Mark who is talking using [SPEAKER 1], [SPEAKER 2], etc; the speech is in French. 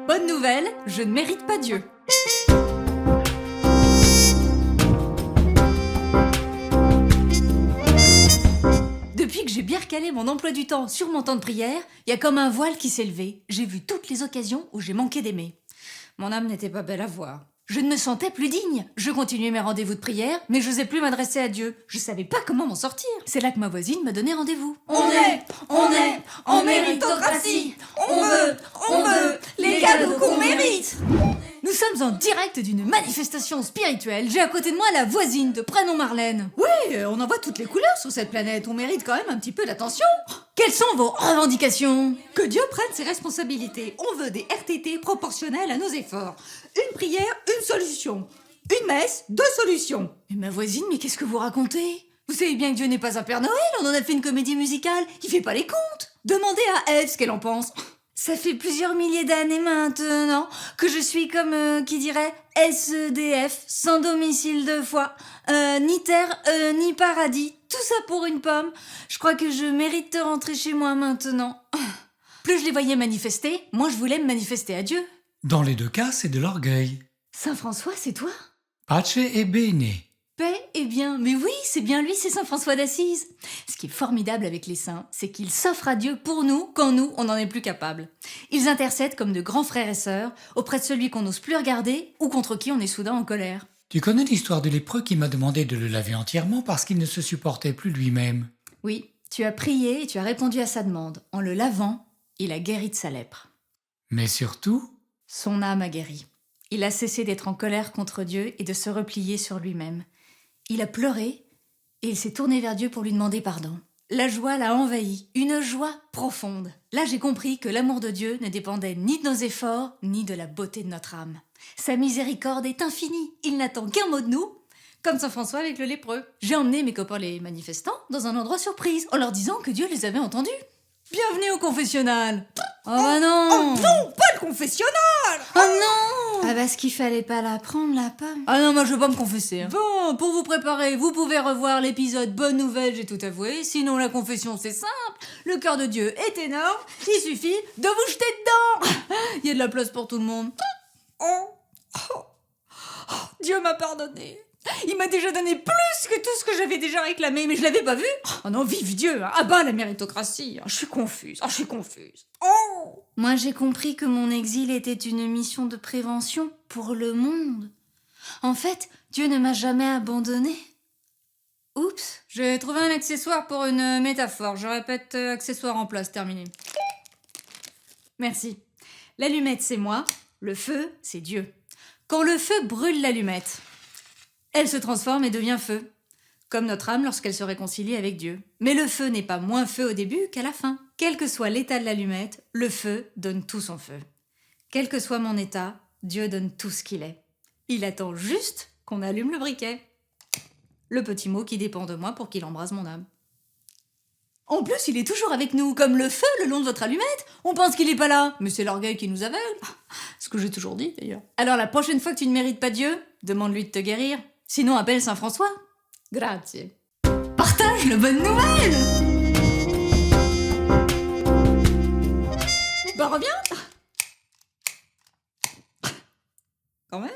[SPEAKER 1] Bonne nouvelle, je ne mérite pas Dieu. Depuis que j'ai bien recalé mon emploi du temps sur mon temps de prière, il y a comme un voile qui s'est levé. J'ai vu toutes les occasions où j'ai manqué d'aimer. Mon âme n'était pas belle à voir. Je ne me sentais plus digne. Je continuais mes rendez-vous de prière, mais je n'osais plus m'adresser à Dieu. Je savais pas comment m'en sortir. C'est là que ma voisine m'a donné rendez-vous.
[SPEAKER 2] On est en méritocratie. On veut les cadeaux qu'on mérite.
[SPEAKER 1] Nous sommes en direct d'une manifestation spirituelle. J'ai à côté de moi la voisine de prénom Marlène.
[SPEAKER 2] Oui, on en voit toutes les couleurs sur cette planète. On mérite quand même un petit peu d'attention.
[SPEAKER 1] Quelles sont vos revendications?
[SPEAKER 2] Que Dieu prenne ses responsabilités. On veut des RTT proportionnels à nos efforts. Une prière, une solution. Une messe, 2 solutions.
[SPEAKER 1] Mais ma voisine, mais qu'est-ce que vous racontez? Vous savez bien que Dieu n'est pas un Père Noël, on en a fait une comédie musicale. Il fait pas les comptes. Demandez à Ève ce qu'elle en pense. Ça fait plusieurs milliers d'années maintenant que je suis comme, qui dirait, SDF, sans domicile de foi. Ni terre, ni paradis, tout ça pour une pomme. Je crois que je mérite de rentrer chez moi maintenant. Plus je les voyais manifester, moins je voulais me manifester à Dieu.
[SPEAKER 3] Dans les 2 cas, c'est de l'orgueil.
[SPEAKER 1] Saint François, c'est toi?
[SPEAKER 3] Pace e bene.
[SPEAKER 1] Paix et bien, mais oui, c'est bien lui, c'est Saint François d'Assise. Ce qui est formidable avec les saints, c'est qu'ils s'offrent à Dieu pour nous quand nous, on n'en est plus capable. Ils intercèdent comme de grands frères et sœurs auprès de celui qu'on n'ose plus regarder ou contre qui on est soudain en colère.
[SPEAKER 3] Tu connais l'histoire de lépreux qui m'a demandé de le laver entièrement parce qu'il ne se supportait plus lui-même.
[SPEAKER 1] Oui, tu as prié et tu as répondu à sa demande. En le lavant, il a guéri de sa lèpre.
[SPEAKER 3] Mais surtout,
[SPEAKER 1] Son âme a guéri. Il a cessé d'être en colère contre Dieu et de se replier sur lui-même. Il a pleuré et il s'est tourné vers Dieu pour lui demander pardon. La joie l'a envahi, une joie profonde. Là, j'ai compris que l'amour de Dieu ne dépendait ni de nos efforts, ni de la beauté de notre âme. Sa miséricorde est infinie, il n'attend qu'un mot de nous, comme Saint François avec le lépreux. J'ai emmené mes copains les manifestants dans un endroit surprise, en leur disant que Dieu les avait entendus. Bienvenue au confessionnal. Oh bah non.
[SPEAKER 2] Oh non, pas le confessionnal.
[SPEAKER 1] Oh non. Ah parce qu'il fallait pas la prendre, la pomme. Ah non, moi je veux pas me confesser. Hein. Bon, pour vous préparer, vous pouvez revoir l'épisode Bonne Nouvelle, j'ai tout avoué. Sinon, la confession, c'est simple. Le cœur de Dieu est énorme. Il suffit de vous jeter dedans. Il y a de la place pour tout le monde.
[SPEAKER 2] Dieu m'a pardonné.
[SPEAKER 1] Il m'a déjà donné plus que tout ce que j'avais déjà réclamé, mais je l'avais pas vu.
[SPEAKER 2] Oh non, vive Dieu. Ah bah la méritocratie. Je suis confuse.
[SPEAKER 1] Moi, j'ai compris que mon exil était une mission de prévention pour le monde. En fait, Dieu ne m'a jamais abandonnée. Oups, j'ai trouvé un accessoire pour une métaphore. Je répète, accessoire en place, terminé. Merci. L'allumette, c'est moi. Le feu, c'est Dieu. Quand le feu brûle l'allumette, elle se transforme et devient feu, comme notre âme lorsqu'elle se réconcilie avec Dieu. Mais le feu n'est pas moins feu au début qu'à la fin. Quel que soit l'état de l'allumette, le feu donne tout son feu. Quel que soit mon état, Dieu donne tout ce qu'il est. Il attend juste qu'on allume le briquet. Le petit mot qui dépend de moi pour qu'il embrase mon âme. En plus, il est toujours avec nous, comme le feu le long de votre allumette. On pense qu'il est pas là, mais c'est l'orgueil qui nous aveugle. Ce que j'ai toujours dit, d'ailleurs. Alors la prochaine fois que tu ne mérites pas Dieu, demande-lui de te guérir. Sinon, appelle Saint François. Grazie. Partage la bonne nouvelle.
[SPEAKER 2] Bah reviens. Quand même.